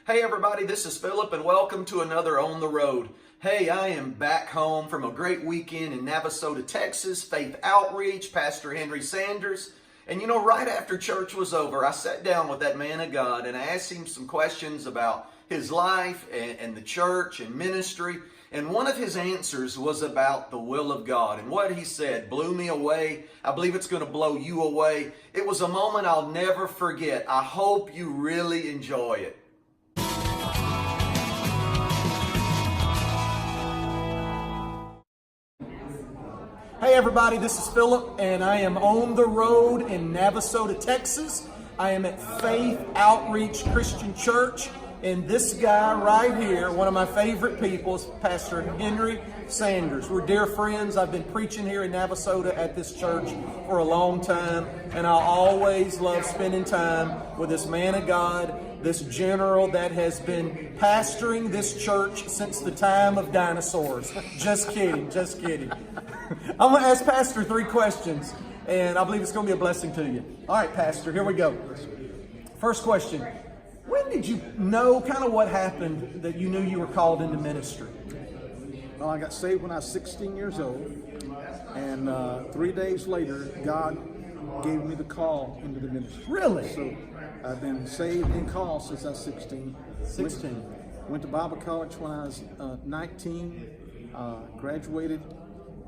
Hey everybody, this is Philip and welcome to another On the Road. Hey, I am back home from a great weekend in Navasota, Texas, Faith Outreach, Pastor Henry Sanders. And you know, right after church was over, I sat down with that man of God and I asked him some questions about his life and the church and ministry. And one of his answers was about the will of God. And what he said blew me away. I believe it's going to blow you away. It was a moment I'll never forget. I hope you really enjoy it. Hey everybody, this is Philip and I am on the road in Navasota, Texas. I am at Faith Outreach Christian Church. And this guy right here, one of my favorite people, is Pastor Henry Sanders. We're dear friends. I've been preaching here in Navasota at this church for a long time, and I always love spending time with this man of God, this general that has been pastoring this church since the time of dinosaurs. Just kidding, just kidding. I'm going to ask Pastor 3 questions, and I believe it's going to be a blessing to you. All right, Pastor, here we go. First question. When did you know kind of what happened that you knew you were called into ministry? Well, I got saved when I was 16 years old, and 3 days later, God gave me the call into the ministry. Really? So I've been saved and called since I was 16. 16. Went to Bible college when I was 19, graduated,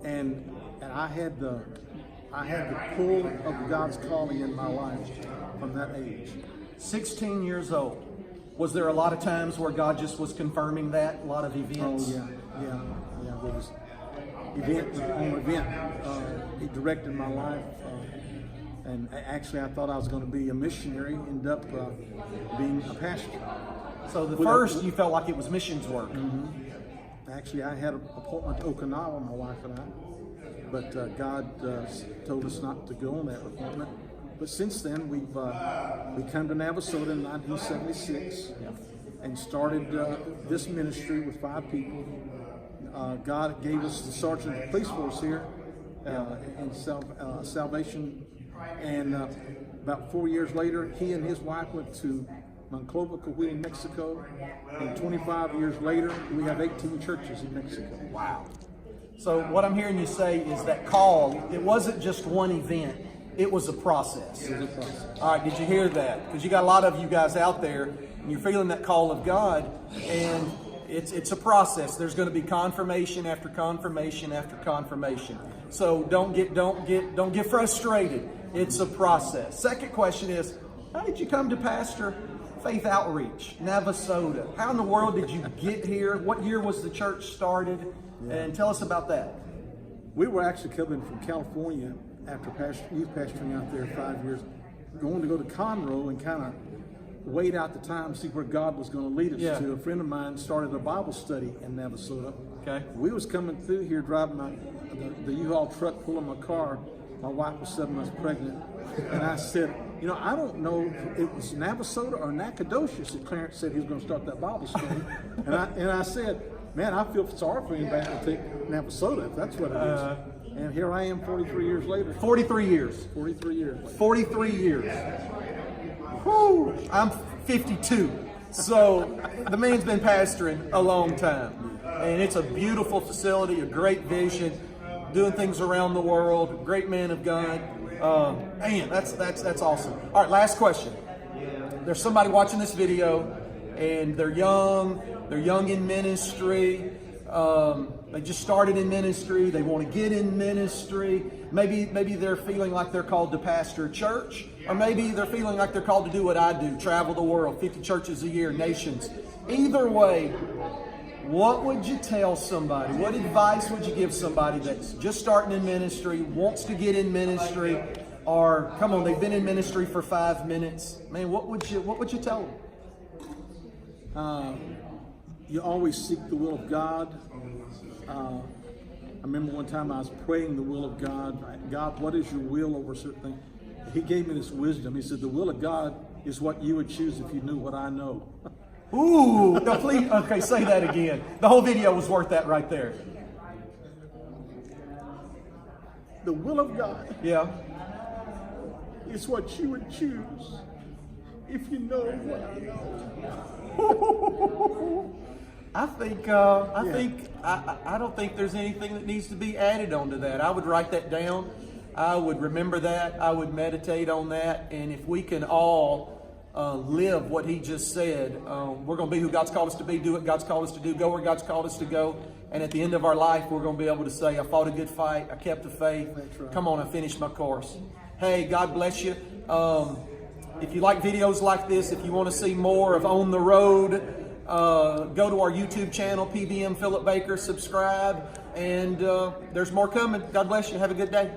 and I had the pull of God's calling in my life from that age. 16 years old. Was there a lot of times where God just was confirming that? A lot of events? Oh, yeah. There was event on event. He directed my life. And actually, I thought I was going to be a missionary, ended up being a pastor. So the first, you felt like it was missions work. Mm-hmm. Actually, I had an appointment to Okinawa, my wife and I. But God told us not to go on that appointment. But since then, we come to Navasota in 1976 and started this ministry with 5 people. God gave us the sergeant of the police force here in Salvation. And about 4 years later, he and his wife went to Monclova, Coahuila, Mexico. And 25 years later, we have 18 churches in Mexico. Wow. So what I'm hearing you say is that call, it wasn't just one event. It was a process. It was a process. All right, did you hear that? Because you got a lot of you guys out there, and you're feeling that call of God, and it's a process. There's going to be confirmation after confirmation after confirmation. So don't get frustrated. It's a process. Second question is, how did you come to pastor Faith Outreach, Navasota? How in the world did you get here? What year was the church started? Yeah. And tell us about that. We were actually coming from California after youth pastoring out there 5 years, going to go to Conroe and kind of wait out the time, see where God was going to lead us to. A friend of mine started a Bible study in Navasota. Okay. We was coming through here driving the U-Haul truck, pulling my car. My wife was 7 months pregnant. And I said, you know, I don't know if it was Navasota or Nacogdoches that Clarence said he was going to start that Bible study. and I said, man, I feel sorry for anybody to take Navasota if that's what it is. And here I am 43 years later. 43 years. 43 years later. 43 years. Whew. I'm 52. So the man's been pastoring a long time. And it's a beautiful facility, a great vision, doing things around the world, great man of God. Man, that's awesome. All right, last question. There's somebody watching this video and they're young in ministry. They just started in ministry. They want to get in ministry. Maybe they're feeling like they're called to pastor a church, or maybe they're feeling like they're called to do what I do, travel the world, 50 churches a year, nations. Either way, what would you tell somebody? What advice would you give somebody that's just starting in ministry, wants to get in ministry, or come on, they've been in ministry for 5 minutes? Man, what would you tell them? You always seek the will of God. I remember one time I was praying the will of God. God, what is your will over certain things? He gave me this wisdom. He said, the will of God is what you would choose if you knew what I know. Ooh, no, please, okay, say that again. The whole video was worth that right there. The will of God is what you would choose if you know what I know. I don't think there's anything that needs to be added onto that. I would write that down. I would remember that. I would meditate on that. And if we can all live what he just said, we're going to be who God's called us to be, do what God's called us to do, go where God's called us to go. And at the end of our life, we're going to be able to say, I fought a good fight. I kept the faith. Right. Come on, I finished my course. Hey, God bless you. If you like videos like this, if you want to see more of On the Road, go to our YouTube channel, PBM Philip Baker, subscribe, and there's more coming. God bless you. Have a good day.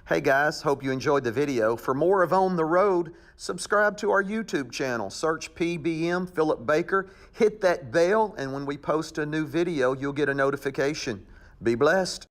Hey guys, hope you enjoyed the video. For more of On the Road, subscribe to our YouTube channel. Search PBM Philip Baker, hit that bell, and when we post a new video, you'll get a notification. Be blessed.